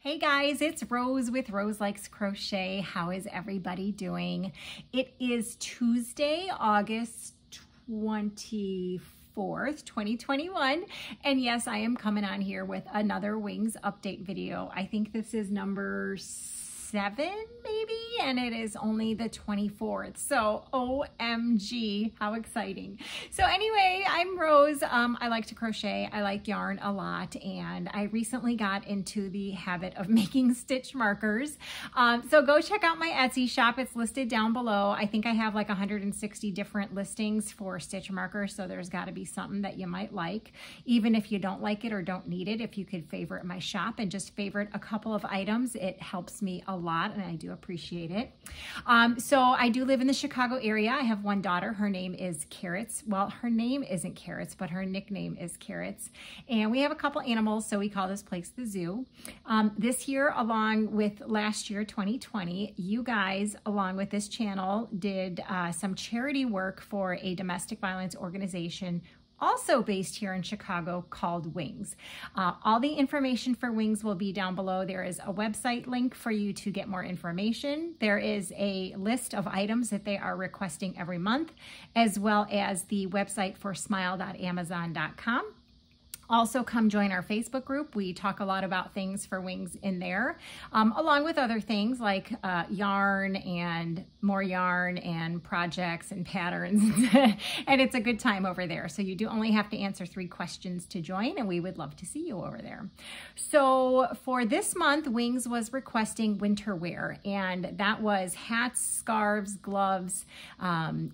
Hey guys, it's Rose with Roselikescrochet. How is everybody doing? It is Tuesday, August 24th, 2021. And yes, I am coming on here with another wings update video. I think this is number 7 maybe, and it is only the 24th. So OMG, how exciting. So anyway, I'm Rose. I like to crochet. I like yarn a lot, and I recently got into the habit of making stitch markers. So go check out my Etsy shop. It's listed down below. I think I have like 160 different listings for stitch markers, so there's got to be something that you might like. Even if you don't like it or don't need it, if you could favorite my shop and just favorite a couple of items, it helps me a lot, and I do appreciate it. So I do live in the Chicago area. I have one daughter. Her name is Carrots. Well, her name isn't Carrots, but her nickname is Carrots. And we have a couple animals, so we call this place the zoo. This year, along with last year, 2020, you guys, along with this channel, did some charity work for a domestic violence organization also based here in Chicago called Wings. All the information for Wings will be down below. There is a website link for you to get more information. There is a list of items that they are requesting every month, as well as the website for smile.amazon.com. Also, come join our Facebook group. We talk a lot about things for Wings in there, along with other things like yarn and more yarn and projects and patterns. And it's a good time over there. So you do only have to answer 3 questions to join, and we would love to see you over there. So for this month, Wings was requesting winter wear, and that was hats, scarves, gloves,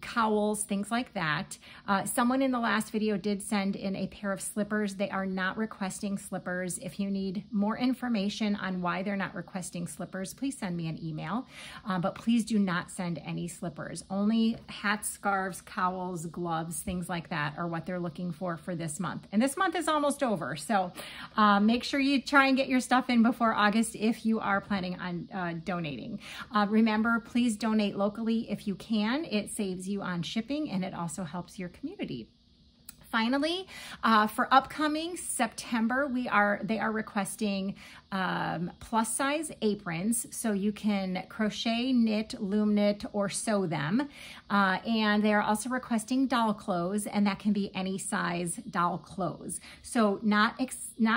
cowls, things like that. Someone in the last video did send in a pair of slippers. They are not requesting slippers. If you need more information on why they're not requesting slippers, please send me an email. But please do not send any slippers. Only hats, scarves, cowls, gloves, things like that are what they're looking for this month. And this month is almost over. So make sure you try and get your stuff in before August if you are planning on donating. Remember, please donate locally if you can. It saves you on shipping, and it also helps your community. Finally, for upcoming September, they are requesting plus size aprons, so you can crochet, knit, loom knit, or sew them. And they are also requesting doll clothes, and that can be any size doll clothes. So not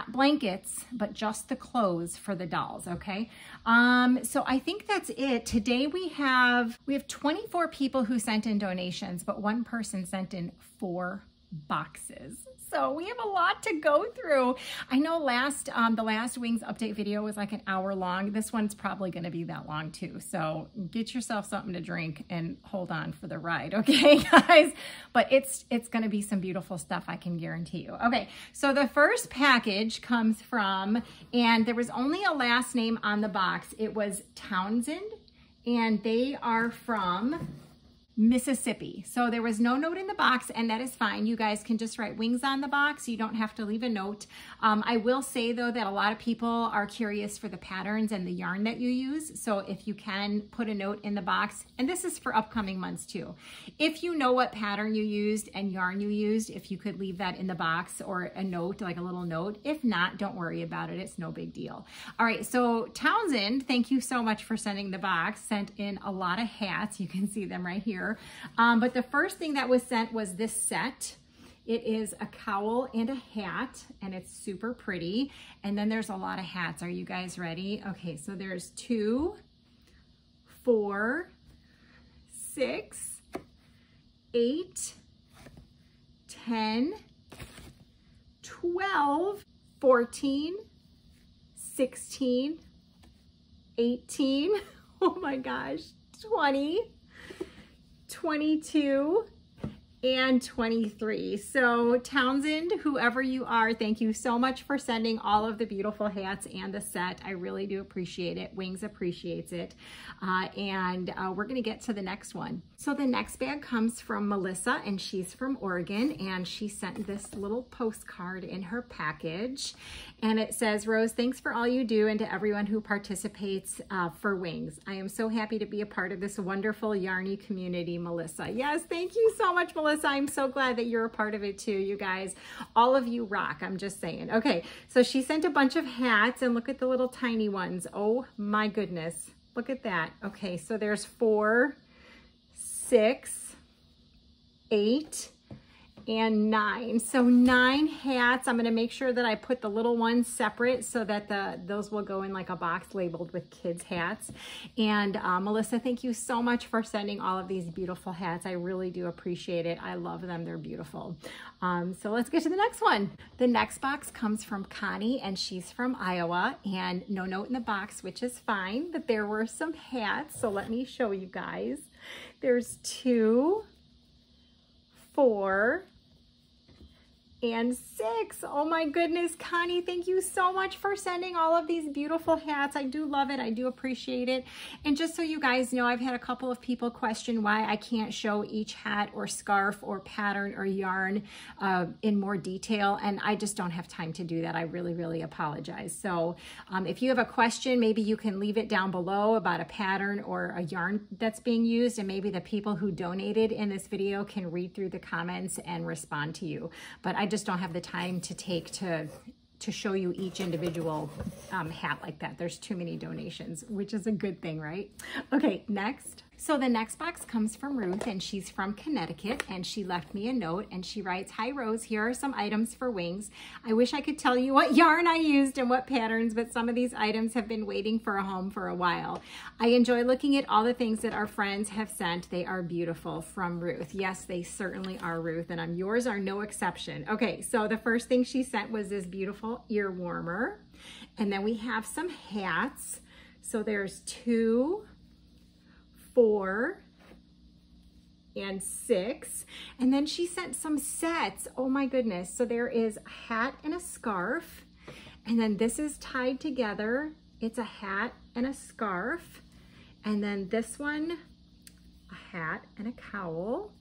blankets, but just the clothes for the dolls. Okay. So I think that's it. Today we have 24 people who sent in donations, but one person sent in 4 boxes. So we have a lot to go through. I know the last Wings update video was like an hour long. This one's probably going to be that long too. So get yourself something to drink and hold on for the ride. Okay, guys? But it's going to be some beautiful stuff, I can guarantee you. Okay, so the first package comes from, and there was only a last name on the box. It was Townsend, and they are from Mississippi. So there was no note in the box, and that is fine. You guys can just write Wings on the box. You don't have to leave a note. I will say though that a lot of people are curious for the patterns and the yarn that you use. So if you can put a note in the box, and this is for upcoming months too. If you know what pattern you used and yarn you used, if you could leave that in the box or a note, like a little note. If not, don't worry about it. It's no big deal. All right. So Townsend, thank you so much for sending the box. Sent in a lot of hats. You can see them right here. But the first thing that was sent was this set. It is a cowl and a hat, and it's super pretty. And then there's a lot of hats. Are you guys ready? Okay, so there's 2, 4, 6, 8, 10, 12, 14, 16, 18, oh my gosh, 20, 22, and 23. So Townsend, whoever you are, thank you so much for sending all of the beautiful hats and the set. I really do appreciate it. Wings appreciates it. And we're going to get to the next one. So the next bag comes from Melissa, and she's from Oregon, and she sent this little postcard in her package. And it says, Rose, thanks for all you do and to everyone who participates for Wings. I am so happy to be a part of this wonderful yarny community, Melissa. Yes, thank you so much, Melissa. Melissa, I'm so glad that you're a part of it too, you guys. All of you rock, I'm just saying. Okay, so she sent a bunch of hats, and look at the little tiny ones. Oh my goodness, look at that. Okay, so there's 4, 6, 8, and 9. So 9 hats. I'm going to make sure that I put the little ones separate so that those will go in like a box labeled with kids hats. And Melissa, thank you so much for sending all of these beautiful hats. I really do appreciate it. I love them. They're beautiful. So let's get to the next one. The next box comes from Connie, and she's from Iowa, and no note in the box, which is fine, but there were some hats. So let me show you guys. There's 2, 4, and 6. Oh my goodness, Connie, thank you so much for sending all of these beautiful hats. I do love it. I do appreciate it. And just so you guys know, I've had a couple of people question why I can't show each hat or scarf or pattern or yarn in more detail, and I just don't have time to do that. I really apologize. So if you have a question, maybe you can leave it down below about a pattern or a yarn that's being used, and maybe the people who donated in this video can read through the comments and respond to you. But I just don't have the time to take to show you each individual hat like that. There's too many donations, which is a good thing, right? Okay, next. So the next box comes from Ruth, and she's from Connecticut, and she left me a note, and she writes, "Hi Rose, here are some items for wings. I wish I could tell you what yarn I used and what patterns, but some of these items have been waiting for a home for a while. I enjoy looking at all the things that our friends have sent. They are beautiful." From Ruth. Yes, they certainly are, Ruth, and yours are no exception. Okay, so the first thing she sent was this beautiful ear warmer, and then we have some hats. So there's 2, 4, and 6, and then she sent some sets. Oh my goodness. So there is a hat and a scarf, and then this is tied together. It's a hat and a scarf, and then this one, a hat and a cowl,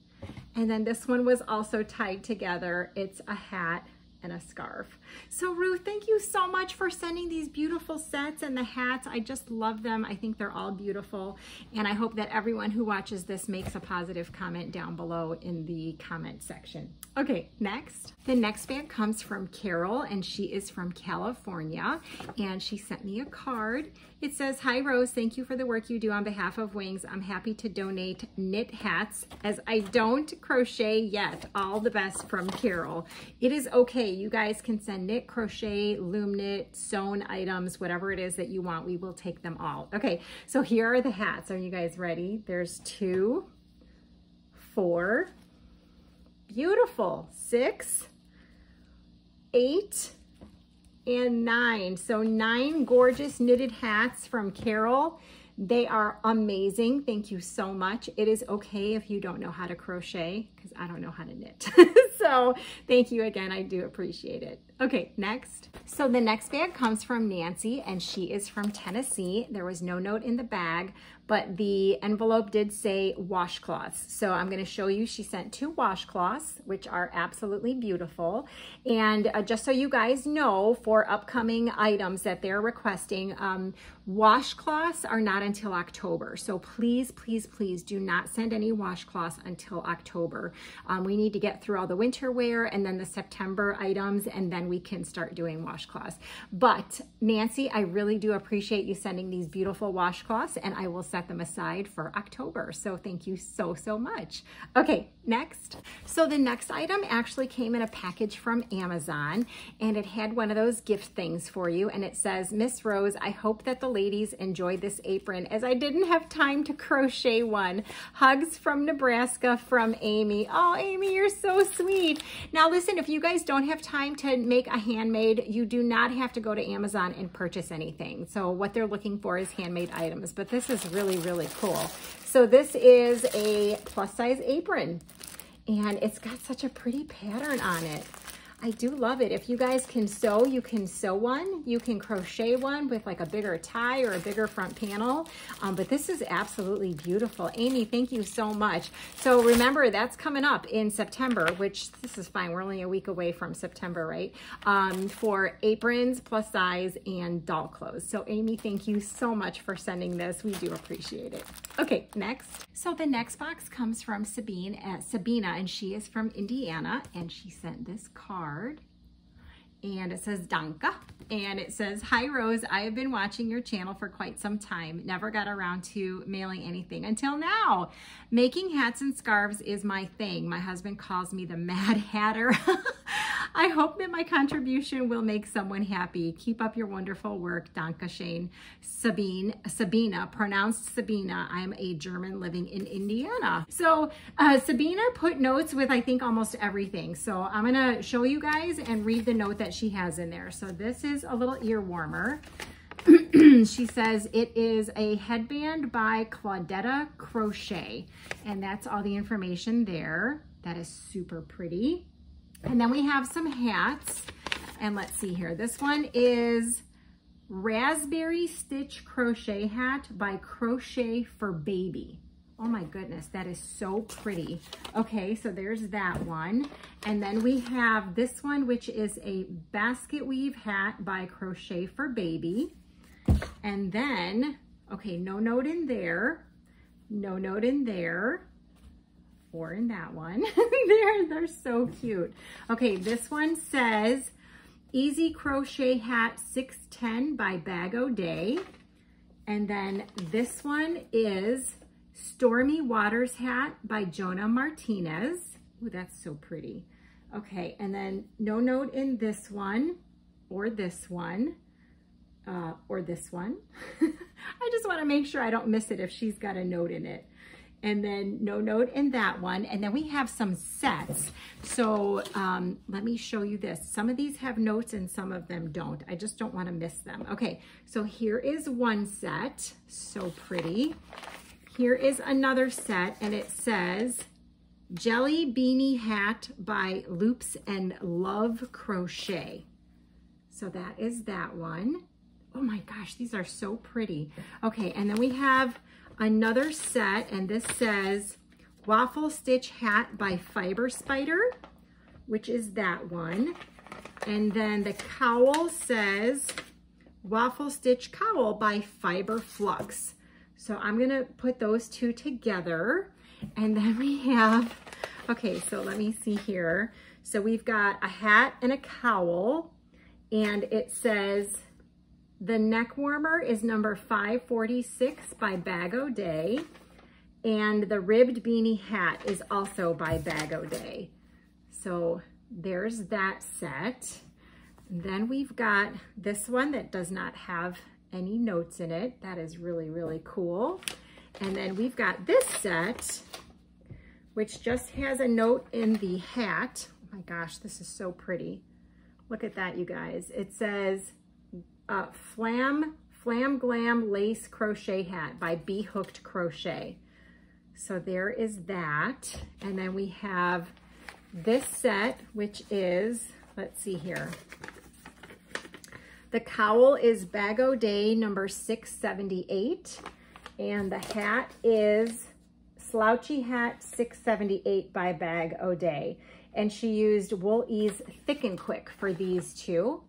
and then this one was also tied together. It's a hat and a scarf. So Ruth, thank you so much for sending these beautiful sets and the hats. I just love them. I think they're all beautiful, and I hope that everyone who watches this makes a positive comment down below in the comment section. Okay, next. The next bag comes from Carol, and she is from California, and she sent me a card. It says, "Hi Rose, thank you for the work you do on behalf of Wings. I'm happy to donate knit hats as I don't crochet yet. All the best, from Carol." It is okay. You guys can send knit, crochet, loom knit, sewn items, whatever it is that you want. We will take them all. Okay, so here are the hats. Are you guys ready? There's 2, 4, beautiful, 6, 8, and 9. So 9 gorgeous knitted hats from Carol. They are amazing. Thank you so much. It is okay if you don't know how to crochet, because I don't know how to knit. So thank you again. I do appreciate it. Okay, next. So the next bag comes from Nancy, and she is from Tennessee. There was no note in the bag, but the envelope did say washcloths. So I'm going to show you, she sent 2 washcloths, which are absolutely beautiful. And just so you guys know, for upcoming items that they're requesting, washcloths are not until October. So please do not send any washcloths until October. We need to get through all the winter wear and then the September items, and then we can start doing washcloths. But Nancy, I really do appreciate you sending these beautiful washcloths, and I will set them aside for October. So thank you so much. Okay, next. So the next item actually came in a package from Amazon, and it had one of those gift things for you, and it says, "Miss Rose, I hope that the ladies enjoyed this apron as I didn't have time to crochet one. Hugs from Nebraska, from Amy." Oh, Amy, you're so sweet. Now listen, if you guys don't have time to make a handmade, you do not have to go to Amazon and purchase anything. So what they're looking for is handmade items, but this is really cool. So this is a plus size apron, and it's got such a pretty pattern on it. I do love it. If you guys can sew, you can sew one. You can crochet one with like a bigger tie or a bigger front panel. But this is absolutely beautiful. Amy, thank you so much. So remember, that's coming up in September, which this is fine. We're only a week away from September, right? For aprons, plus size, and doll clothes. So Amy, thank you so much for sending this. We do appreciate it. Okay, next. So the next box comes from Sabina, and she is from Indiana, and she sent this card, and it says Danke, and it says, "Hi Rose, I have been watching your channel for quite some time. Never got around to mailing anything until now. Making hats and scarves is my thing. My husband calls me the Mad Hatter. I hope that my contribution will make someone happy. Keep up your wonderful work. Danke schön. Sabina, pronounced Sabina. I'm a German living in Indiana." So Sabina put notes with, I think, almost everything. So I'm gonna show you guys and read the note that she has in there. So this is a little ear warmer. She says it is a headband by Claudetta Crochet, and that's all the information there. That is super pretty. And then we have some hats, and let's see here. This one is Raspberry Stitch Crochet Hat by Crochet for Baby. Oh my goodness, that is so pretty. Okay, so there's that one. And then we have this one, which is a basket weave hat by Crochet for Baby. And then, okay, no note in there, no note in there, or in that one. They're so cute. Okay, this one says Easy Crochet Hat 610 by Bag O'Day. And then this one is Stormy Waters Hat by Jonah Martinez. Ooh, that's so pretty. Okay, and then no note in this one, or this one, or this one. I just want to make sure I don't miss it if she's got a note in it. And then no note in that one. And then we have some sets. So let me show you this. Some of these have notes and some of them don't. I just don't want to miss them. Okay, so here is one set. So pretty. Here is another set, and it says Jelly Beanie Hat by Loops and Love Crochet. So that is that one. Oh my gosh, these are so pretty. Okay, and then we have another set, and this says Waffle Stitch Hat by Fiber Spider, which is that one. And then the cowl says Waffle Stitch Cowl by Fiber Flux. So I'm gonna put those two together. And then we have, okay, so let me see here. So we've got a hat and a cowl, and it says the neck warmer is number 546 by Bag O'Day, and the ribbed beanie hat is also by Bag O'Day. So there's that set. And then we've got this one that does not have any notes in it. That is really, really cool. And then we've got this set, which just has a note in the hat. Oh my gosh, this is so pretty. Look at that, you guys. It says Flam Glam Lace Crochet Hat by Bee Hooked Crochet. So there is that. And then we have this set, which is, let's see here. The cowl is Bag O'Day number 678. And the hat is Slouchy Hat 678 by Bag O'Day. And she used Wool Ease Thick and Quick for these two.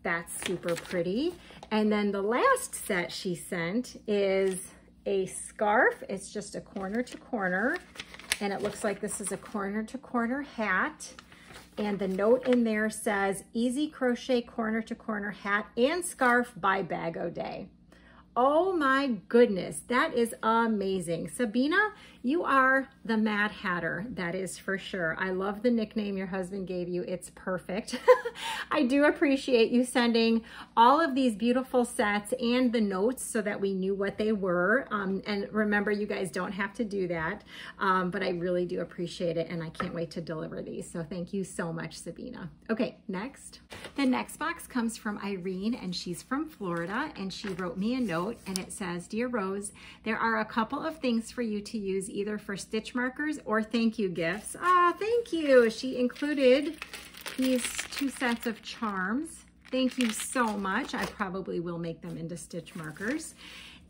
That's super pretty. And then the last set she sent is a scarf. It's just a corner to corner. And it looks like this is a corner to corner hat. And the note in there says Easy Crochet Corner to Corner Hat and Scarf by Bag O'Day. Oh my goodness, that is amazing. Sabina, you are the Mad Hatter, that is for sure. I love the nickname your husband gave you. It's perfect. I do appreciate you sending all of these beautiful sets and the notes so that we knew what they were. And remember, you guys don't have to do that, but I really do appreciate it, and I can't wait to deliver these. So thank you so much, Sabina. Okay, next. The next box comes from Irene, and she's from Florida, and she wrote me a note. And it says, Dear Rose, there are a couple of things for you to use either for stitch markers or thank you gifts. Ah, thank you. She included these 2 sets of charms. Thank you so much. I probably will make them into stitch markers.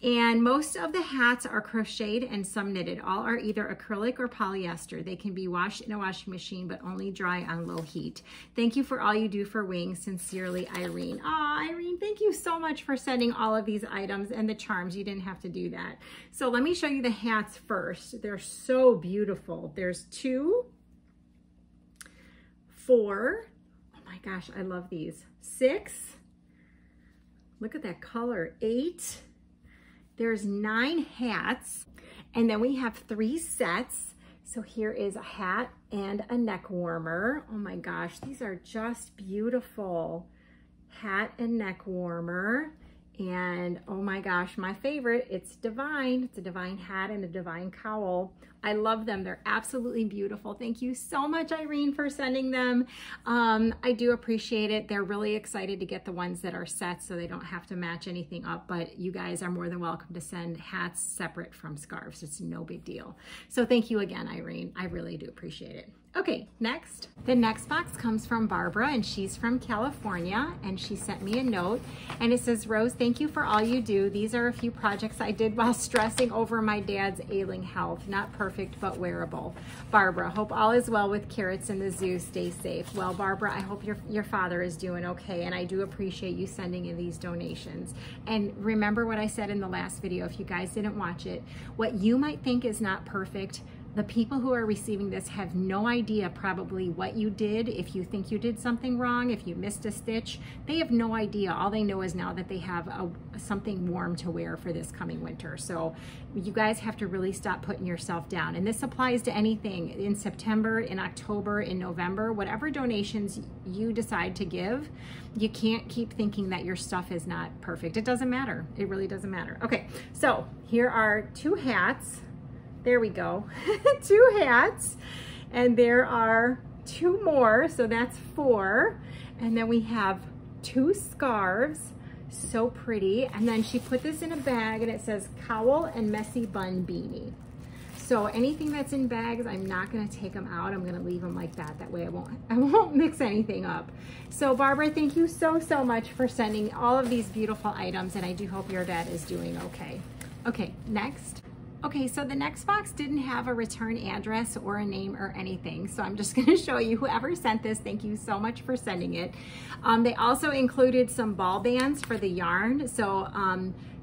And most of the hats are crocheted and some knitted. All are either acrylic or polyester. They can be washed in a washing machine, but only dry on low heat. Thank you for all you do for Wings. Sincerely, Irene. Oh, Irene, thank you so much for sending all of these items and the charms. You didn't have to do that. So let me show you the hats first. They're so beautiful. There's 2, 4, oh my gosh, I love these. 6, look at that color, 8, there's 9 hats, and then we have 3 sets. So here is a hat and a neck warmer. Oh my gosh, these are just beautiful. Hat and neck warmer. And oh my gosh, my favorite, it's Divine. It's a Divine hat and a Divine cowl. I love them. They're absolutely beautiful. Thank you so much, Irene, for sending them. I do appreciate it. They're really excited to get the ones that are sets so they don't have to match anything up, but you guys are more than welcome to send hats separate from scarves. It's no big deal. So thank you again, Irene. I really do appreciate it. Okay, next. The next box comes from Barbara, and she's from California, and she sent me a note, and it says, Rose, thank you for all you do. These are a few projects I did while stressing over my dad's ailing health. Not perfect, but wearable. Barbara, hope all is well with Carrots in the zoo. Stay safe. Well, Barbara, I hope your father is doing okay, and I do appreciate you sending in these donations. And remember what I said in the last video, if you guys didn't watch it, what you might think is not perfect, the people who are receiving this have no idea probably what you did. If you think you did something wrong, if you missed a stitch, they have no idea. All they know is now that they have something warm to wear for this coming winter. So you guys have to really stop putting yourself down. And this applies to anything in September, in October, in November, whatever donations you decide to give, you can't keep thinking that your stuff is not perfect. It doesn't matter. It really doesn't matter. Okay, so here are 2 hats. There we go, 2 hats, and there are 2 more, so that's 4. And then we have 2 scarves, so pretty. And then she put this in a bag, and it says Cowl and Messy Bun Beanie. So anything that's in bags, I'm not gonna take them out. I'm gonna leave them like that. That way I won't mix anything up. So Barbara, thank you so much for sending all of these beautiful items, and I do hope your dad is doing okay. Okay, next. Okay, so the next box didn't have a return address or a name or anything, so I'm just gonna show you whoever sent this. Thank you so much for sending it. They also included some ball bands for the yarn. So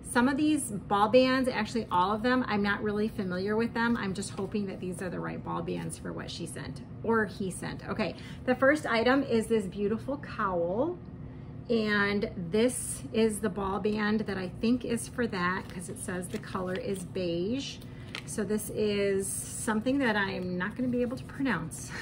some of these ball bands, actually all of them, I'm not really familiar with them. I'm just hoping that these are the right ball bands for what she sent, or he sent. Okay, the first item is this beautiful cowl. And this is the ball band that I think is for that, because it says the color is beige. So this is something that I'm not going to be able to pronounce.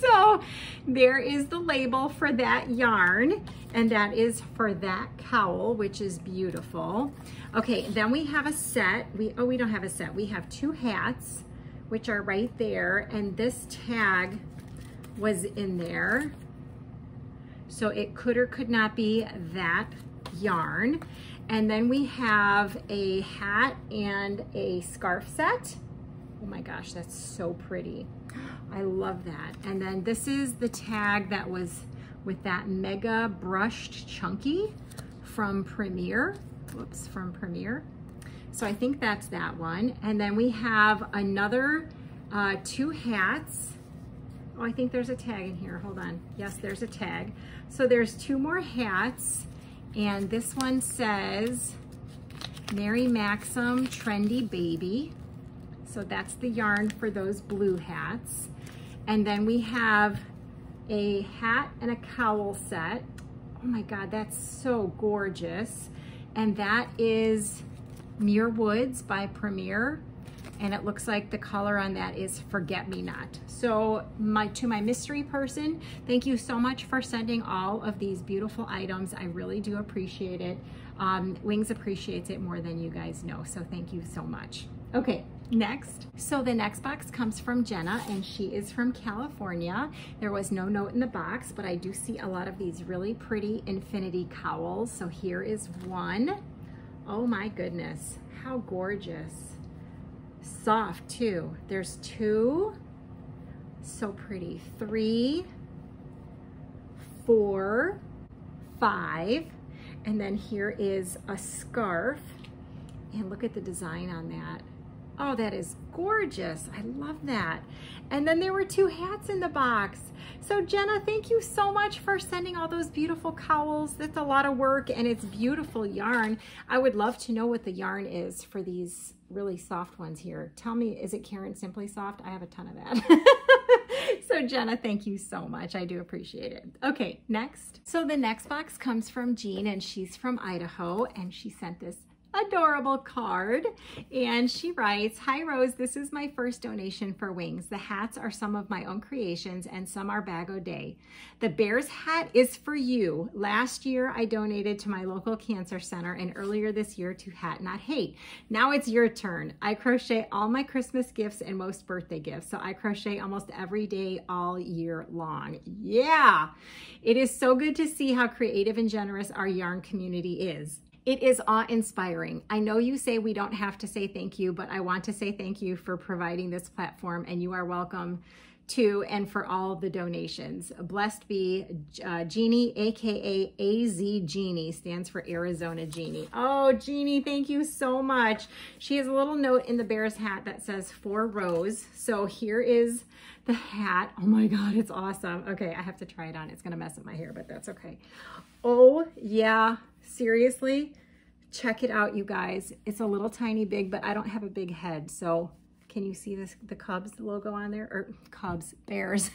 So there is the label for that yarn, and that is for that cowl, which is beautiful. Okay, then we have a set. We don't have a set. We have 2 hats, which are right there, and this tag was in there. So it could or could not be that yarn. And then we have a hat and a scarf set. Oh my gosh, that's so pretty. I love that. And then this is the tag that was with that mega brushed chunky from Premier. Whoops, from Premier. So I think that's that one. And then we have another 2 hats. Oh, I think there's a tag in here. Hold on. Yes, there's a tag. So there's 2 more hats, and this one says Mary Maxim Trendy Baby. So that's the yarn for those blue hats. And then we have a hat and a cowl set. Oh my God, that's so gorgeous. And that is Muir Woods by Premier. And it looks like the color on that is Forget Me Not. So to my mystery person, thank you so much for sending all of these beautiful items. I really do appreciate it. Wings appreciates it more than you guys know, so thank you so much. Okay, next. So the next box comes from Jenna, and she is from California. There was no note in the box, but I do see a lot of these really pretty infinity cowls. So here is one. Oh my goodness, how gorgeous. Soft too. There's 2, so pretty. 3, 4, 5, and then here is a scarf. And look at the design on that. Oh, that is gorgeous. I love that. And then there were 2 hats in the box. So Jenna, thank you so much for sending all those beautiful cowls. That's a lot of work and it's beautiful yarn. I would love to know what the yarn is for these really soft ones here. Tell me, is it Karen Simply Soft? I have a ton of that. So Jenna, thank you so much. I do appreciate it. Okay, next. So the next box comes from Jean and she's from Idaho and she sent this adorable card and she writes, "Hi Rose, this is my first donation for wings. The hats are some of my own creations and some are Bag O' Day. The bear's hat is for you. Last year I donated to my local cancer center and earlier this year to Hat Not Hate. Now it's your turn. I crochet all my Christmas gifts and most birthday gifts, so I crochet almost every day all year long." Yeah, it is so good to see how creative and generous our yarn community is. It is awe-inspiring. I know you say we don't have to say thank you, but I want to say thank you for providing this platform and you are welcome to and for all the donations. Blessed be Jeannie, aka AZ Jeannie, stands for Arizona Jeannie. Oh, Jeannie, thank you so much. She has a little note in the bear's hat that says "For Rose." So here is the hat. Oh my God, it's awesome. Okay, I have to try it on. It's gonna mess up my hair, but that's okay. Oh yeah, seriously, check it out, you guys. It's a little tiny big, but I don't have a big head, so can you see this, the Cubs logo on there? Or Cubs, Bears.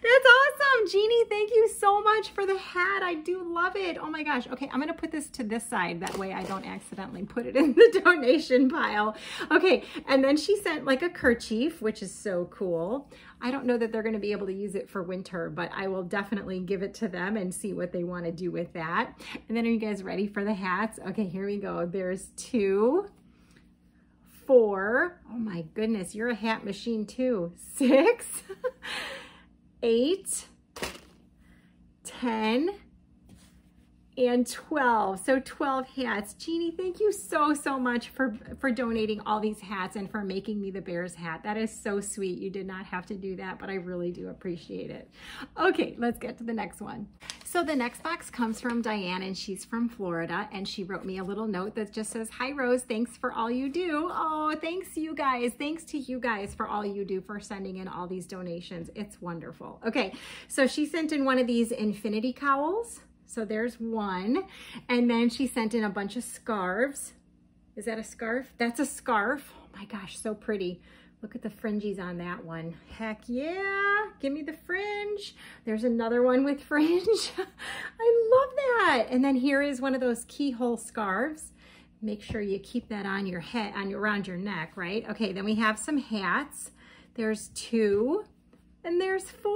That's awesome. Jeannie, thank you so much for the hat. I do love it. Oh my gosh. Okay, I'm going to put this to this side. That way I don't accidentally put it in the donation pile. Okay, and then she sent like a kerchief, which is so cool. I don't know that they're going to be able to use it for winter, but I will definitely give it to them and see what they want to do with that. And then are you guys ready for the hats? Okay, here we go. There's 2, 4. Oh my goodness, you're a hat machine too. 6, 8, 10, and 12. So 12 hats. Jeannie, thank you so much for donating all these hats and for making me the bear's hat. That is so sweet. You did not have to do that, but I really do appreciate it. Okay, let's get to the next one. So the next box comes from Diane and she's from Florida and she wrote me a little note that just says, "Hi Rose, thanks for all you do." Oh, thanks you guys. Thanks to you guys for all you do for sending in all these donations. It's wonderful. Okay, so she sent in one of these infinity cowls. So there's one. And then she sent in a bunch of scarves. Is that a scarf? That's a scarf. Oh my gosh, so pretty. Look at the fringes on that one. Heck yeah, give me the fringe. There's another one with fringe. I love that. And then here is one of those keyhole scarves. Make sure you keep that on your head, around your neck, right? Okay, then we have some hats. There's 2. And there's 4.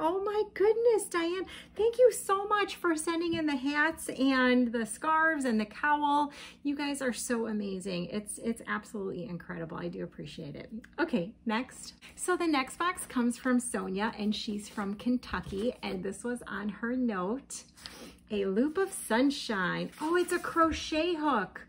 Oh my goodness, Diane. Thank you so much for sending in the hats and the scarves and the cowl. You guys are so amazing. It's absolutely incredible. I do appreciate it. Okay, next. So the next box comes from Sonia and she's from Kentucky. And this was on her note, "A loop of sunshine." Oh, it's a crochet hook.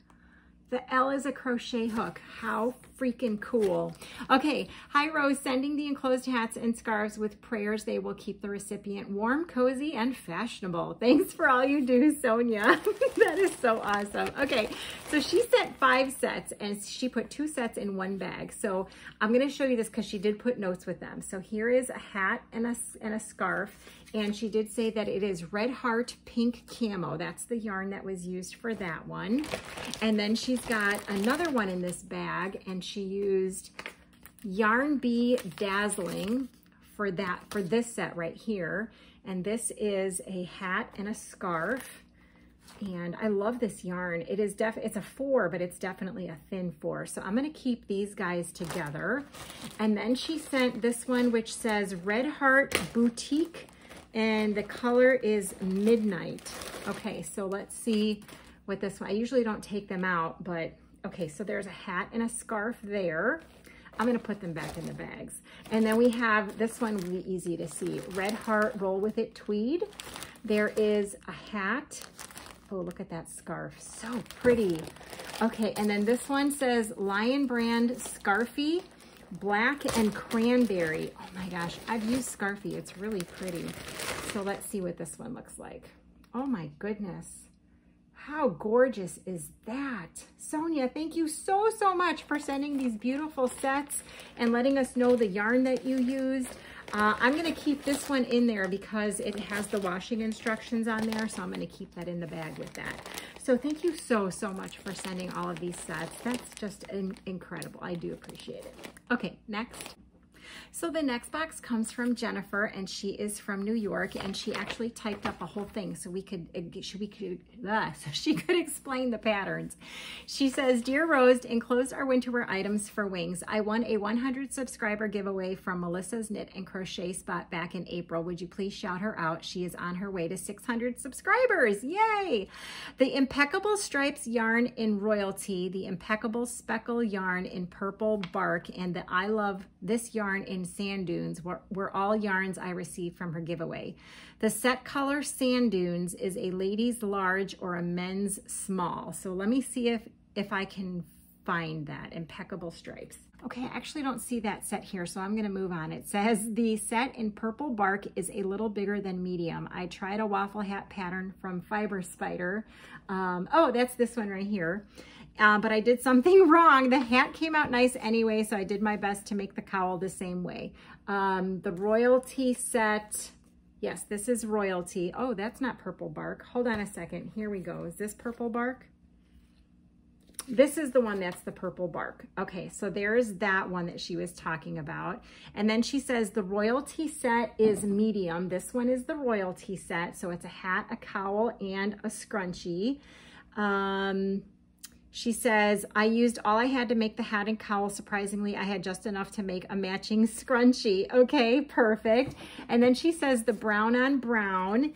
The L is a crochet hook. How freaking cool. Okay, "Hi Rose, sending the enclosed hats and scarves with prayers they will keep the recipient warm, cozy, and fashionable. Thanks for all you do, Sonia." That is so awesome. Okay, so she sent 5 sets and she put 2 sets in one bag. So I'm gonna show you this because she did put notes with them. So here is a hat and a scarf. And she did say that it is Red Heart Pink Camo. That's the yarn that was used for that one. And then she's got another one in this bag and she used Yarn Bee Dazzling for this set right here. And this is a hat and a scarf. And I love this yarn. It is it's a 4, but it's definitely a thin 4. So I'm gonna keep these guys together. And then she sent this one, which says Red Heart Boutique, and the color is Midnight. Okay, so let's see what this one, I usually don't take them out, but okay, so there's a hat and a scarf there. I'm gonna put them back in the bags. And then we have this one, really easy to see, Red Heart Roll With It Tweed. There is a hat. Oh, look at that scarf, so pretty. Okay, and then this one says Lion Brand Scarfy, Black and Cranberry. Oh my gosh, I've used Scarfy, it's really pretty. so let's see what this one looks like. Oh my goodness. How gorgeous is that? Sonia, thank you so, so much for sending these beautiful sets and letting us know the yarn that you used. I'm going to keep this one in there because it has the washing instructions on there, so I'm going to keep that in the bag with that. So thank you so, so much for sending all of these sets. That's just incredible. I do appreciate it. Okay, next. So the next box comes from Jennifer, and she is from New York, and she actually typed up a whole thing so she could explain the patterns. She says, "Dear Rose, enclosed are winter wear items for wings. I won a 100 subscriber giveaway from Melissa's Knit and Crochet Spot back in April. Would you please shout her out? She is on her way to 600 subscribers. Yay! The Impeccable Stripes yarn in Royalty, the Impeccable Speckle yarn in Purple Bark, and the I Love This yarn in Sand Dunes were all yarns I received from her giveaway. The set color Sand Dunes is a ladies large or a men's small." So let me see if I can find that. Impeccable Stripes. Okay, I actually don't see that set here, so I'm going to move on. It says the set in Purple Bark is a little bigger than medium. I tried a waffle hat pattern from Fiber Spider. Oh, that's this one right here. But I did something wrong. The hat came out nice anyway, so I did my best to make the cowl the same way. The Royalty set, yes, this is Royalty. Oh, that's not Purple Bark. Hold on a second. Here we go. Is this Purple Bark? This is the one that's the Purple Bark. Okay, so there's that one that she was talking about. And then she says the Royalty set is medium. This one is the Royalty set. So it's a hat, a cowl, and a scrunchie. She says, I used all I had to make the hat and cowl. Surprisingly, I had just enough to make a matching scrunchie. Okay, perfect. And then she says the brown on brown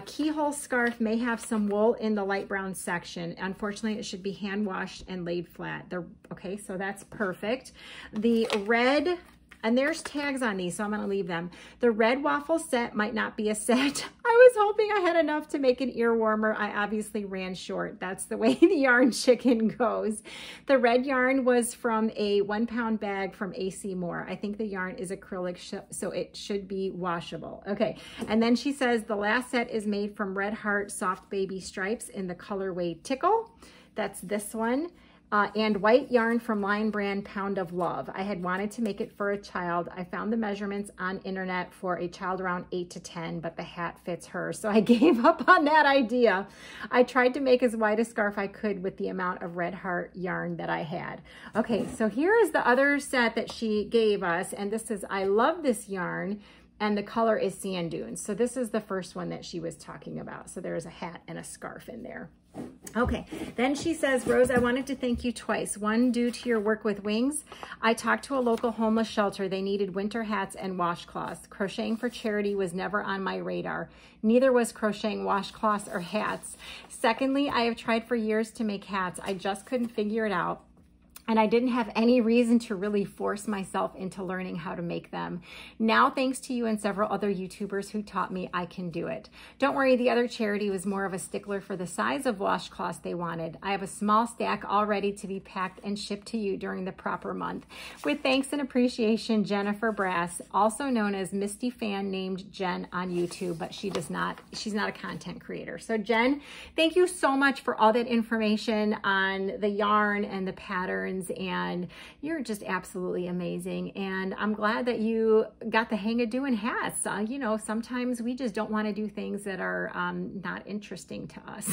keyhole scarf may have some wool in the light brown section. Unfortunately, it should be hand washed and laid flat. Okay, so that's perfect. The red, and there's tags on these, so I'm gonna leave them. The red waffle set might not be a set. I was hoping I had enough to make an ear warmer. I obviously ran short. That's the way the yarn chicken goes. The red yarn was from a 1 pound bag from AC Moore. I think the yarn is acrylic, so it should be washable. Okay, and then she says the last set is made from Red Heart Soft Baby Stripes in the colorway Tickle. That's this one. And white yarn from Lion Brand Pound of Love. I had wanted to make it for a child. I found the measurements on internet for a child around 8 to 10, but the hat fits her. So I gave up on that idea. I tried to make as wide a scarf I could with the amount of Red Heart yarn that I had. Okay, so here is the other set that she gave us. And this is, I love this yarn. And the color is Sand Dunes. So this is the first one that she was talking about. So there's a hat and a scarf in there. Okay, then she says, Rose, I wanted to thank you twice. One, due to your work with wings. I talked to a local homeless shelter. They needed winter hats and washcloths. Crocheting for charity was never on my radar. Neither was crocheting washcloths or hats. Secondly, I have tried for years to make hats. I just couldn't figure it out. And I didn't have any reason to really force myself into learning how to make them. Now, thanks to you and several other YouTubers who taught me, I can do it. Don't worry, the other charity was more of a stickler for the size of washcloths they wanted. I have a small stack all ready to be packed and shipped to you during the proper month. With thanks and appreciation, Jennifer Brass, also known as Misty Fan named Jen on YouTube, but she's not a content creator. So Jen, thank you so much for all that information on the yarn and the patterns, and you're just absolutely amazing. And I'm glad that you got the hang of doing hats. You know, sometimes we just don't want to do things that are not interesting to us.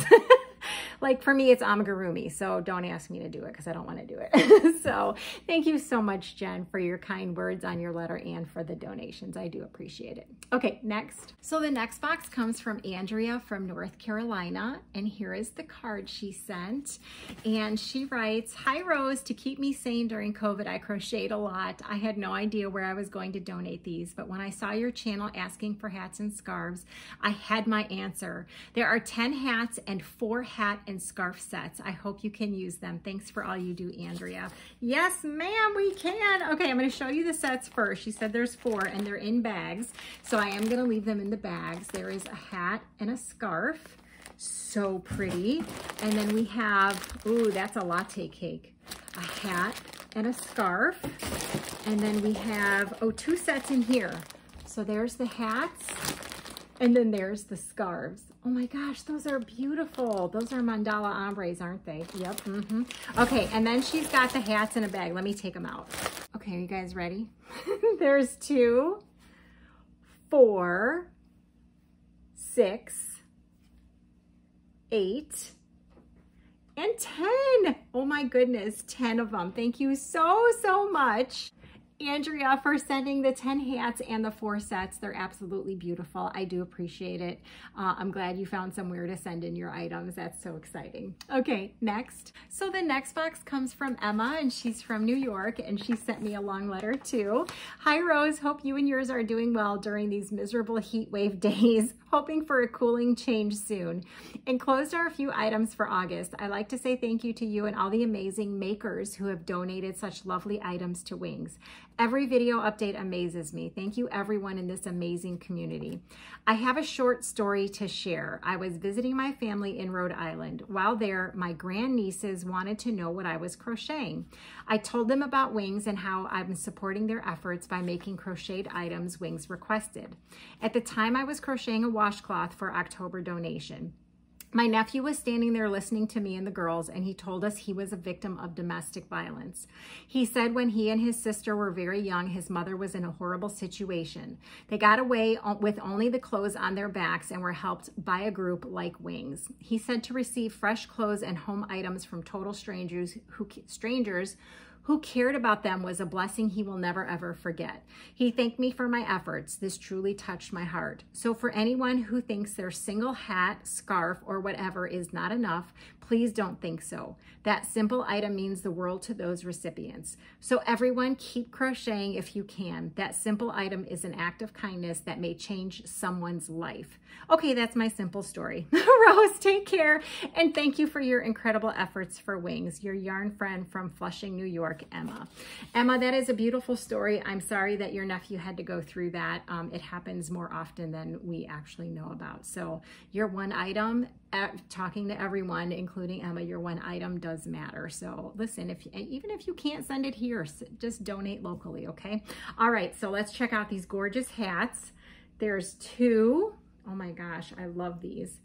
Like for me, it's amigurumi, so don't ask me to do it because I don't want to do it. So thank you so much, Jen, for your kind words on your letter and for the donations. I do appreciate it. Okay, next. So the next box comes from Andrea from North Carolina, and here is the card she sent. And she writes, Hi Rose, to keep me sane during COVID, I crocheted a lot. I had no idea where I was going to donate these, but when I saw your channel asking for hats and scarves, I had my answer. There are 10 hats and 4 hat and scarf sets. I hope you can use them. Thanks for all you do, Andrea. Yes, ma'am, we can. Okay, I'm going to show you the sets first. She said there's 4 and they're in bags. So I am going to leave them in the bags. There is a hat and a scarf. So pretty. And then we have, ooh, that's a latte cake. A hat and a scarf. And then we have, oh, 2 sets in here. So there's the hats. And then there's the scarves. Oh my gosh, those are beautiful. Those are mandala ombres, aren't they? Yep. Okay, and then she's got the hats in a bag. Let me take them out. Okay, are you guys ready? There's 2, 4, 6, 8, and 10. Oh my goodness, 10 of them. Thank you so much, Andrea, for sending the 10 hats and the 4 sets. They're absolutely beautiful. I do appreciate it. I'm glad you found somewhere to send in your items. That's so exciting. Okay, next. So the next box comes from Emma, and she's from New York, and she sent me a long letter too. Hi Rose, hope you and yours are doing well during these miserable heat wave days. Hoping for a cooling change soon. Enclosed are a few items for August. I'd like to say thank you to you and all the amazing makers who have donated such lovely items to Wings. Every video update amazes me. Thank you everyone in this amazing community. I have a short story to share. I was visiting my family in Rhode Island. While there, my grandnieces wanted to know what I was crocheting. I told them about Wings and how I'm supporting their efforts by making crocheted items Wings requested. At the time, I was crocheting a washcloth for October donation. My nephew was standing there listening to me and the girls, and he told us he was a victim of domestic violence. He said when he and his sister were very young, his mother was in a horrible situation. They got away with only the clothes on their backs and were helped by a group like Wings. He said to receive fresh clothes and home items from total strangers who cared about them was a blessing he will never ever forget. He thanked me for my efforts. This truly touched my heart. So for anyone who thinks their single hat, scarf, or whatever is not enough, please don't think so. That simple item means the world to those recipients. So everyone keep crocheting if you can. That simple item is an act of kindness that may change someone's life. Okay, that's my simple story. Rose, take care. And thank you for your incredible efforts for Wings. Your yarn friend from Flushing, New York, Emma. Emma, that is a beautiful story. I'm sorry that your nephew had to go through that. It happens more often than we actually know about. So your one item, talking to everyone, including Emma, your one item does matter. So listen, even if you can't send it here, just donate locally, okay? All right, so let's check out these gorgeous hats. There's 2. Oh my gosh, I love these.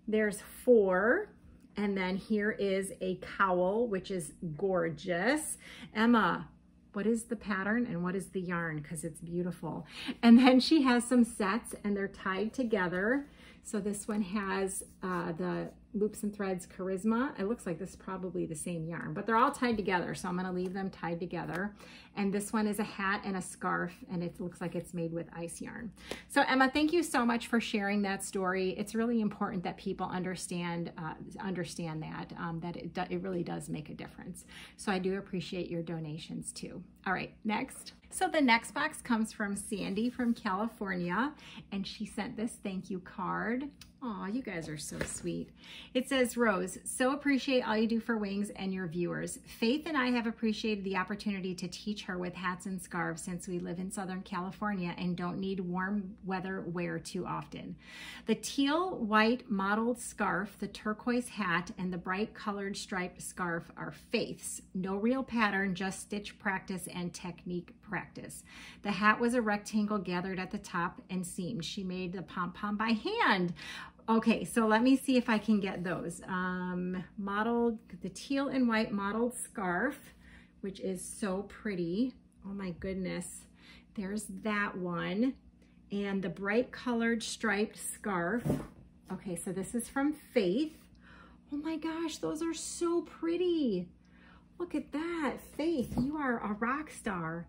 There's 4. And then here is a cowl, which is gorgeous. Emma, what is the pattern and what is the yarn? Because it's beautiful. And then she has some sets and they're tied together. So this one has the Loops and Threads Charisma. It looks like this is probably the same yarn, but they're all tied together. So I'm gonna leave them tied together. And this one is a hat and a scarf, and it looks like it's made with ice yarn. So Emma, thank you so much for sharing that story. It's really important that people understand that it really does make a difference. So I do appreciate your donations too. All right, next. So the next box comes from Sandy from California, and she sent this thank you card. Aw, you guys are so sweet. It says, Rose, so appreciate all you do for Wings and your viewers. Faith and I have appreciated the opportunity to teach her with hats and scarves since we live in Southern California and don't need warm weather wear too often. The teal white mottled scarf, the turquoise hat, and the bright colored striped scarf are Faith's. No real pattern, just stitch practice and technique practice. The hat was a rectangle gathered at the top and seamed. She made the pom-pom by hand. Okay, so let me see if I can get those. Modeled, the teal and white mottled scarf, which is so pretty. Oh my goodness. There's that one. And the bright colored striped scarf. Okay, so this is from Faith. Oh my gosh, those are so pretty. Look at that. Faith, you are a rock star.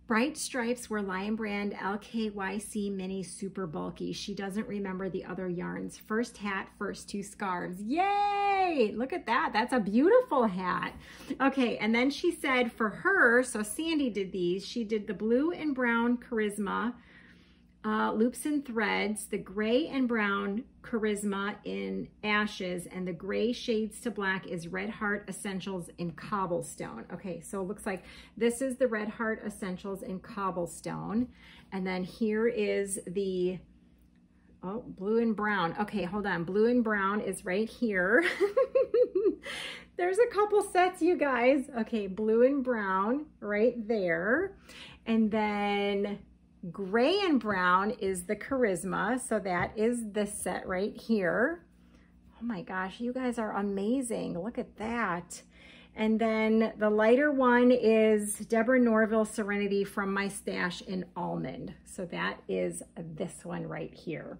Bright stripes were Lion Brand LKYC Mini Super Bulky. She doesn't remember the other yarns. First hat, first 2 scarves. Yay! Look at that. That's a beautiful hat. Okay, and then she said for her, so Sandy did these. She did the blue and brown Charisma, Loops and Threads, the gray and brown Charisma in Ashes, and the gray shades to black is Red Heart Essentials in Cobblestone. Okay, so it looks like this is the Red Heart Essentials in Cobblestone. And then here is the, oh, blue and brown. Okay, hold on. Blue and brown is right here. There's a couple sets, you guys. Okay, blue and brown right there. And then Gray and brown is the Charisma. So that is this set right here. Oh my gosh, you guys are amazing. Look at that. And then the lighter one is Deborah Norville Serenity from my stash in almond. So that is this one right here.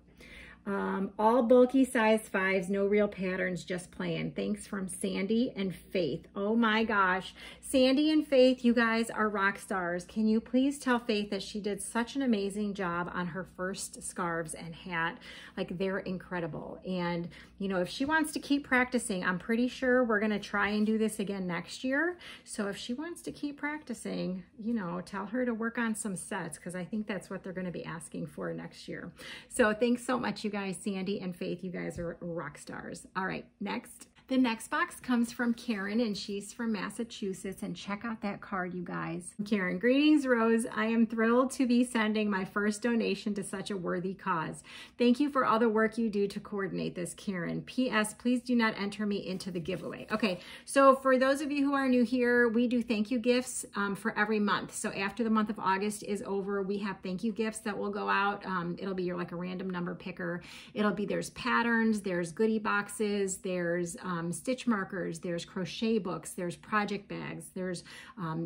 All bulky size 5s, no real patterns, just plain. Thanks from Sandy and Faith. Oh my gosh. Sandy and Faith, you guys are rock stars. Can you please tell Faith that she did such an amazing job on her first scarves and hat? Like, they're incredible. And, you know, if she wants to keep practicing, I'm pretty sure we're going to try and do this again next year. So if she wants to keep practicing, you know, tell her to work on some sets, because I think that's what they're going to be asking for next year. So thanks so much, you guys. Sandy and Faith, you guys are rock stars. All right, next. The next box comes from Karen, and she's from Massachusetts, and check out that card, you guys. Karen, greetings, Rose. I am thrilled to be sending my first donation to such a worthy cause. Thank you for all the work you do to coordinate this, Karen. P.S. Please do not enter me into the giveaway. Okay, so for those of you who are new here, we do thank you gifts for every month. So after the month of August is over, we have thank you gifts that will go out. It'll be like a random number picker. It'll be, there's patterns, there's goodie boxes, there's stitch markers, there's crochet books, there's project bags, there's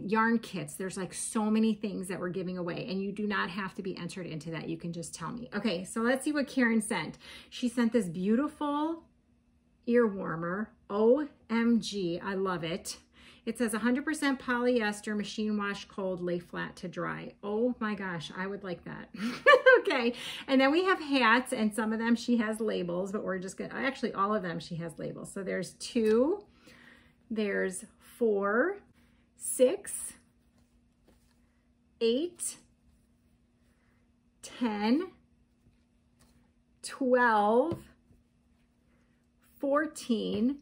yarn kits. There's like so many things that we're giving away, and you do not have to be entered into that. You can just tell me. Okay, so let's see what Karen sent. She sent this beautiful ear warmer. OMG, I love it. It says 100% polyester, machine wash cold, lay flat to dry. Oh my gosh, I would like that. Okay, and then we have hats, and some of them she has labels, but we're just gonna, actually all of them she has labels. So there's 2, there's 4, 6, 8, 10, 12, 14,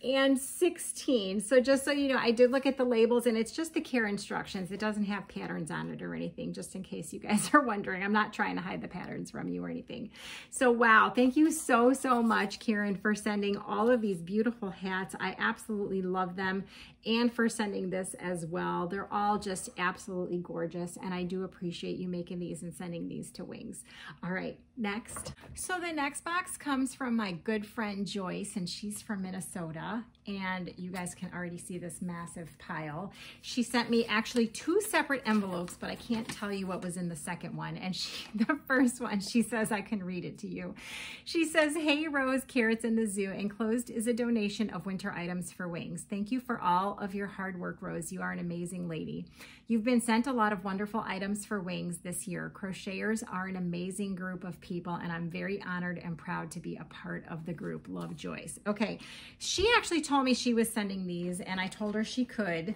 and 16. So just so you know, I did look at the labels, and it's just the care instructions. It doesn't have patterns on it or anything, just in case you guys are wondering. I'm not trying to hide the patterns from you or anything. So wow, thank you so, so much, Karen, for sending all of these beautiful hats. I absolutely love them, and for sending this as well. They're all just absolutely gorgeous, and I do appreciate you making these and sending these to Wings. All right, next. So the next box comes from my good friend Joyce, and she's from Minnesota. And you guys can already see this massive pile. She sent me actually 2 separate envelopes, but I can't tell you what was in the second one. And the first one, she says, I can read it to you. She says, hey, Rose, Carrots in the Zoo. Enclosed is a donation of winter items for Wings. Thank you for all of your hard work, Rose. You are an amazing lady. You've been sent a lot of wonderful items for Wings this year. Crocheters are an amazing group of people, and I'm very honored and proud to be a part of the group. Love, Joyce. Okay, she actually told me she was sending these, and I told her she could.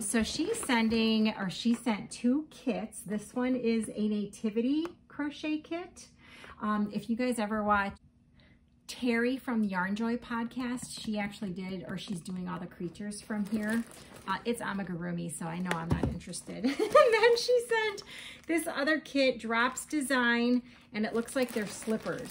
So she's sending, or she sent 2 kits. This one is a Nativity Crochet Kit. If you guys ever watch Terry from the Yarn Joy podcast, she actually did, or she's doing all the creatures from here. It's amigurumi, so I know I'm not interested. And then she sent this other kit, Drops Design, and it looks like they're slippers.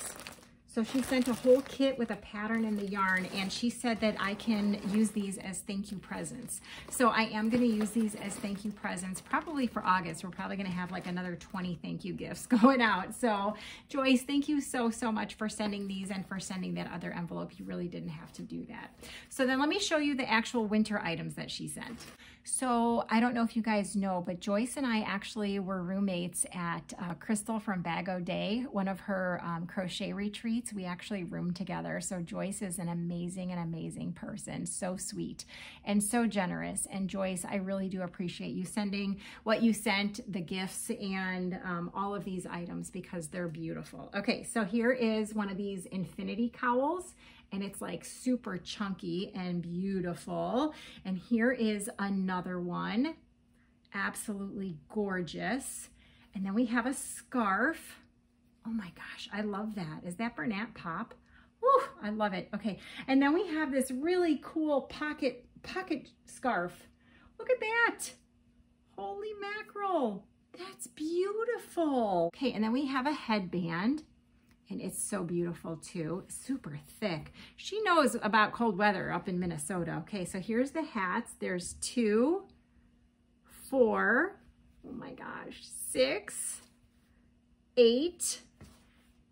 So she sent a whole kit with a pattern in the yarn, and she said that I can use these as thank you presents. So I am going to use these as thank you presents, probably for August. We're probably going to have like another 20 thank you gifts going out. So Joyce, thank you so, so much for sending these and for sending that other envelope. You really didn't have to do that. So then let me show you the actual winter items that she sent. So I don't know if you guys know, but Joyce and I actually were roommates at Crystal from Bag O' Day, one of her crochet retreats. We actually roomed together. So Joyce is an amazing person. So sweet and so generous. And Joyce, I really do appreciate you sending what you sent, the gifts, and all of these items, because they're beautiful. Okay, so here is one of these infinity cowls, and it's like super chunky and beautiful. And here is another one, absolutely gorgeous. And then we have a scarf. Oh my gosh, I love that. Is that Bernat Pop? Woo, I love it. Okay, and then we have this really cool pocket scarf. Look at that. Holy mackerel, that's beautiful. Okay, and then we have a headband. And it's so beautiful too, super thick. She knows about cold weather up in Minnesota. Okay, so here's the hats. There's 2, 4, oh my gosh, 6, 8,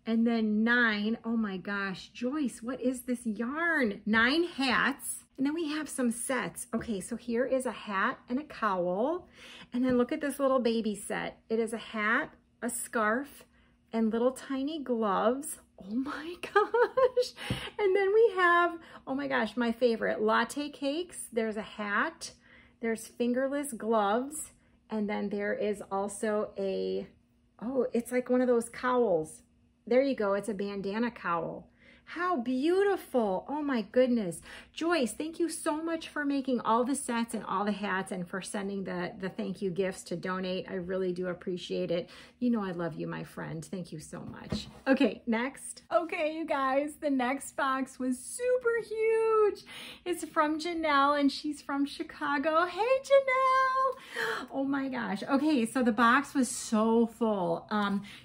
and then 9. Oh my gosh, Joyce, what is this yarn? 9 hats. And then we have some sets. Okay, so here is a hat and a cowl. And then look at this little baby set. It is a hat, a scarf, and little tiny gloves. Oh my gosh. And then we have, oh my gosh, my favorite, latte cakes. There's a hat, there's fingerless gloves, and then there is also a, oh, it's like one of those cowls. There you go, it's a bandana cowl. How beautiful. Oh my goodness. Joyce, thank you so much for making all the sets and all the hats and for sending the thank you gifts to donate. I really do appreciate it. You know I love you, my friend. Thank you so much. Okay, next. Okay, you guys, the next box was super huge. It's from Janelle and she's from Chicago. Hey, Janelle. Oh my gosh. Okay, so the box was so full.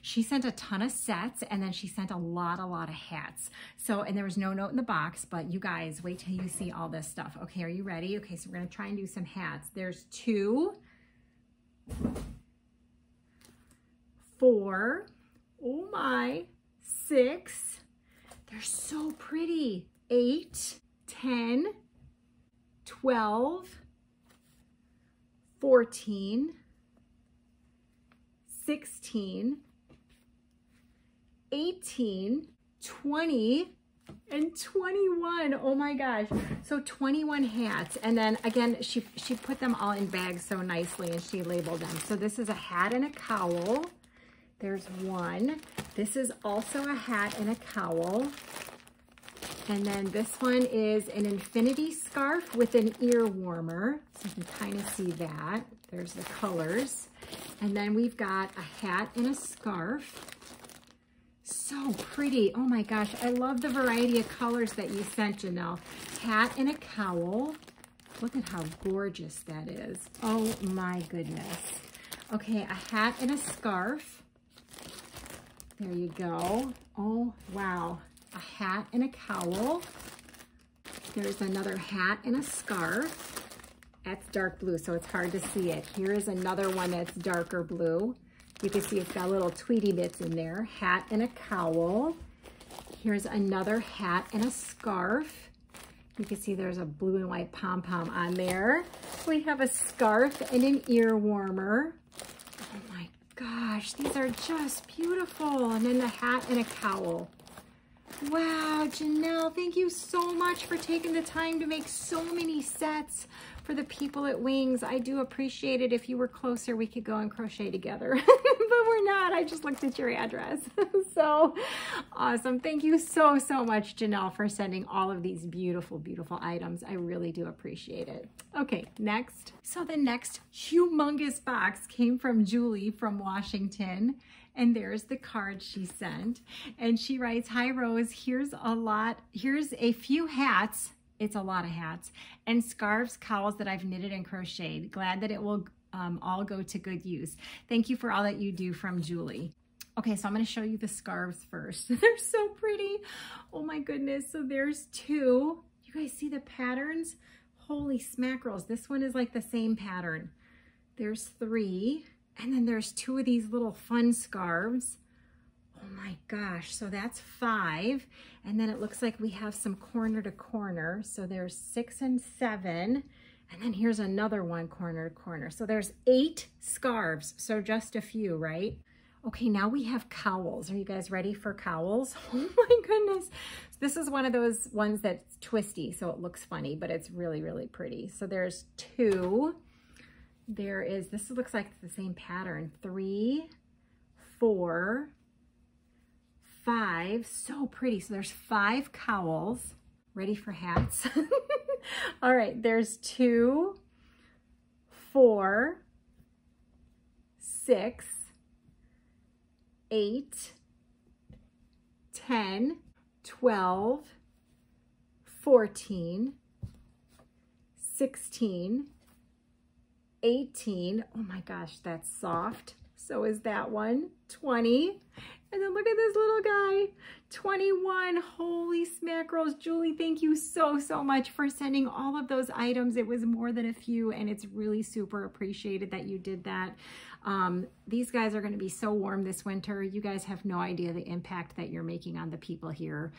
She sent a ton of sets and then she sent a lot of hats. So, and there was no note in the box, but you guys, wait till you see all this stuff. Okay, are you ready? Okay, so we're gonna try and do some hats. There's 2, 4, oh my, 6, they're so pretty, 8, 10, 12, 14, 16, 18, 20, and 21. Oh my gosh. So 21 hats. And then again, she put them all in bags so nicely and she labeled them. So this is a hat and a cowl. There's 1. This is also a hat and a cowl. And then this one is an infinity scarf with an ear warmer. So you can kind of see that. There's the colors. And then we've got a hat and a scarf. So pretty. Oh my gosh. I love the variety of colors that you sent, Janelle. Hat and a cowl. Look at how gorgeous that is. Oh my goodness. Okay, a hat and a scarf. There you go. Oh, wow. A hat and a cowl. There's another hat and a scarf. That's dark blue, so it's hard to see it. Here is another one that's darker blue. You can see it's got little Tweety bits in there. Hat and a cowl. Here's another hat and a scarf. You can see there's a blue and white pom-pom on there. We have a scarf and an ear warmer. Oh my gosh, these are just beautiful. And then the hat and a cowl. Wow, Janelle, thank you so much for taking the time to make so many sets for the people at Wings. I do appreciate it. If you were closer, we could go and crochet together, but we're not. I just looked at your address. So awesome. Thank you so much, Janelle, for sending all of these beautiful, beautiful items. I really do appreciate it. Okay, next. So the next humongous box came from Julie from Washington. And there's the card she sent. And she writes, hi Rose, here's a few hats. It's a lot of hats and scarves, cowls that I've knitted and crocheted. Glad that it will all go to good use. Thank you for all that you do, from Julie. Okay, so I'm gonna show you the scarves first. They're so pretty. Oh my goodness, so there's 2. You guys see the patterns? Holy smackerels, this one is like the same pattern. There's 3. And then there's 2 of these little fun scarves. Oh my gosh, so that's 5. And then it looks like we have some corner to corner. So there's 6 and 7. And then here's another one corner to corner. So there's 8 scarves. So just a few, right? Okay, now we have cowls. Are you guys ready for cowls? Oh my goodness. This is one of those ones that's twisty, so it looks funny, but it's really, really pretty. So there's 2. There is, this looks like the same pattern, 3, 4, 5, so pretty. So there's 5 cowls. Ready for hats? All right, there's 2, 4, 6, 8, 10, 12, 14, 16, 18. Oh my gosh, that's soft. So is that one. 20. And then look at this little guy. 21. Holy smackerels. Julie, thank you so much for sending all of those items. It was more than a few, and it's really super appreciated that you did that. These guys are going to be so warm this winter. You guys have no idea the impact that you're making on the people here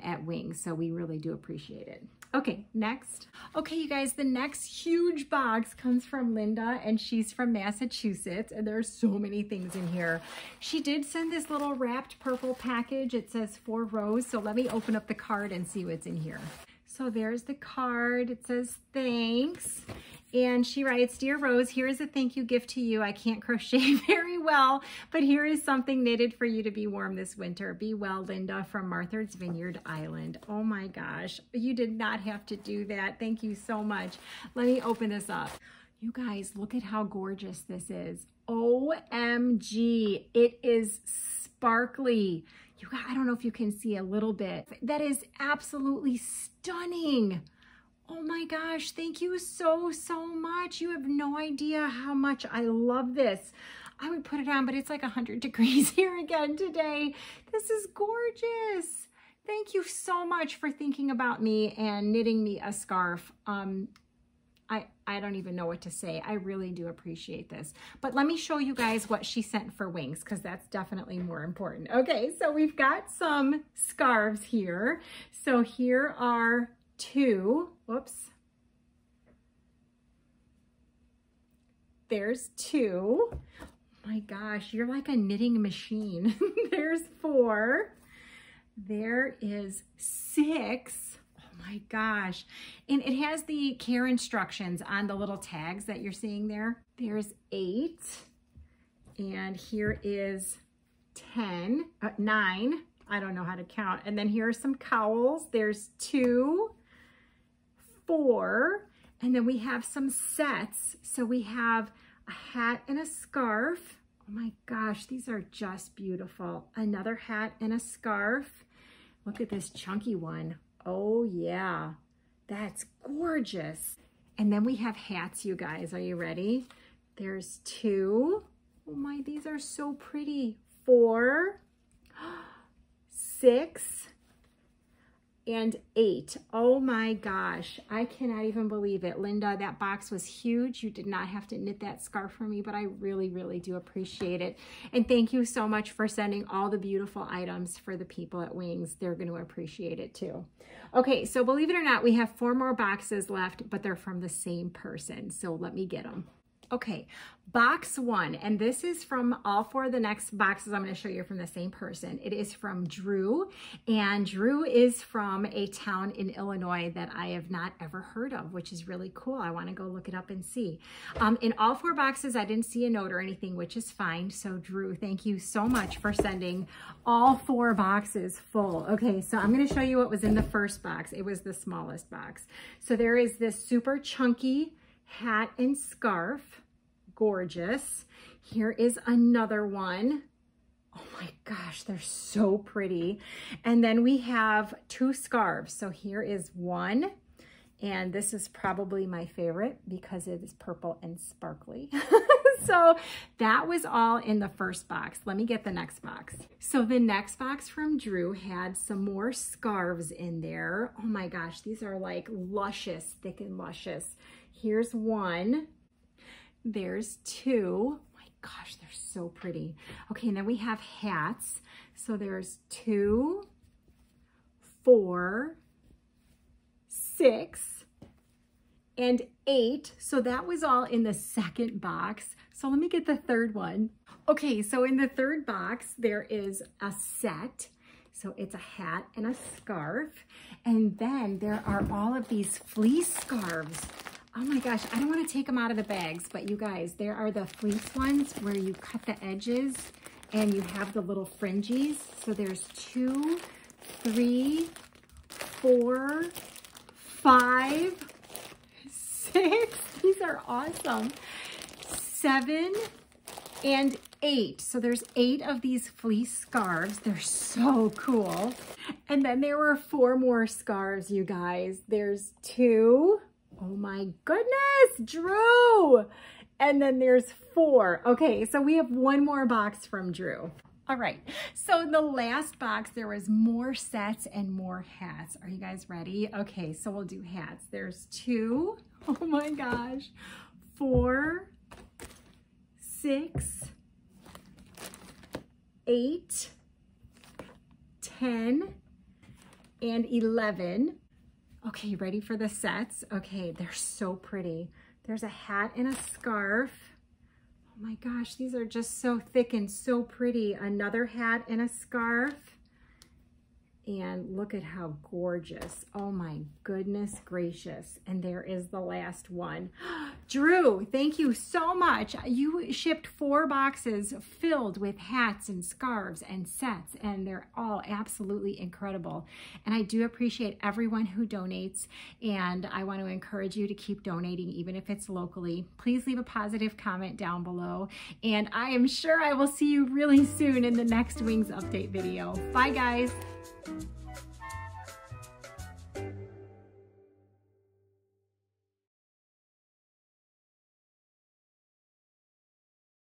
at Wings. So we really do appreciate it. Okay, next. Okay, you guys, the next huge box comes from Linda, and she's from Massachusetts, and there's so many things in here. She did send this little wrapped purple package. It says for Rose, so let me open up the card and see what's in here. So there's the card. It says thanks. And she writes, Dear Rose, here is a thank you gift to you. I can't crochet very well, but here is something knitted for you to be warm this winter. Be well, Linda, from Martha's Vineyard Island. Oh my gosh, you did not have to do that. Thank you so much. Let me open this up. You guys, look at how gorgeous this is. OMG, it is sparkly. You guys, I don't know if you can see a little bit. That is absolutely stunning. Oh my gosh, thank you so much. You have no idea how much I love this. I would put it on, but it's like 100 degrees here again today. This is gorgeous. Thank you so much for thinking about me and knitting me a scarf. I don't even know what to say. I really do appreciate this. But let me show you guys what she sent for Wings, because that's definitely more important. Okay, so we've got some scarves here. So here are two. Whoops. There's two. Oh my gosh, you're like a knitting machine. There's four. There is six. Oh my gosh. And it has the care instructions on the little tags that you're seeing there. There's 8. And here is 9. I don't know how to count. And then here are some cowls. There's 2, 4. And then we have some sets. So we have a hat and a scarf. Oh my gosh, these are just beautiful. Another hat and a scarf. Look at this chunky one. Oh yeah, that's gorgeous. And then we have hats, you guys. Are you ready? There's 2. Oh my, these are so pretty. 4, 6, and 8. Oh my gosh, I cannot even believe it. Linda, that box was huge. You did not have to knit that scarf for me, but I really do appreciate it. And thank you so much for sending all the beautiful items for the people at Wings. They're going to appreciate it too. Okay, so believe it or not, we have 4 more boxes left, but they're from the same person. So let me get them. Okay, box 1, and this is from all 4 of the next boxes I'm going to show you from the same person. It is from Drew, and Drew is from a town in Illinois that I have not ever heard of, which is really cool. I want to go look it up and see. In all 4 boxes, I didn't see a note or anything, which is fine. So Drew, thank you so much for sending all 4 boxes full. Okay, so I'm going to show you what was in the first box. It was the smallest box. So there is this super chunky hat and scarf. Gorgeous. Here is another one. Oh my gosh, they're so pretty. And then we have 2 scarves. So here is one, and this is probably my favorite because it is purple and sparkly. So that was all in the first box. Let me get the next box. So the next box from Drew had some more scarves in there. Oh my gosh, these are like luscious, thick and luscious. Here's one. There's 2. Oh my gosh, they're so pretty. Okay, and then we have hats. So there's 2, 4, 6, and 8. So that was all in the second box. So let me get the third one. Okay, so in the third box, there is a set. So it's a hat and a scarf. And then there are all of these fleece scarves. Oh my gosh, I don't want to take them out of the bags, but you guys, there are the fleece ones where you cut the edges and you have the little fringes. So there's 2, 3, 4, 5, 6. These are awesome. 7 and 8. So there's 8 of these fleece scarves. They're so cool. And then there were 4 more scarves, you guys. There's 2. Oh my goodness, Drew. And then there's 4. Okay, so we have 1 more box from Drew. All right, so in the last box, there was more sets and more hats. Are you guys ready? Okay, so we'll do hats. There's 2, oh my gosh, 4, 6, 8, 10, and 11. Okay, you ready for the sets? Okay, they're so pretty. There's a hat and a scarf. Oh my gosh, these are just so thick and so pretty. Another hat and a scarf. And look at how gorgeous. Oh my goodness gracious. And there is the last one. Drew, thank you so much. You shipped 4 boxes filled with hats and scarves and sets, and they're all absolutely incredible. And I do appreciate everyone who donates, and I want to encourage you to keep donating, even if it's locally. Please leave a positive comment down below, and I am sure I will see you really soon in the next Wings update video. Bye guys.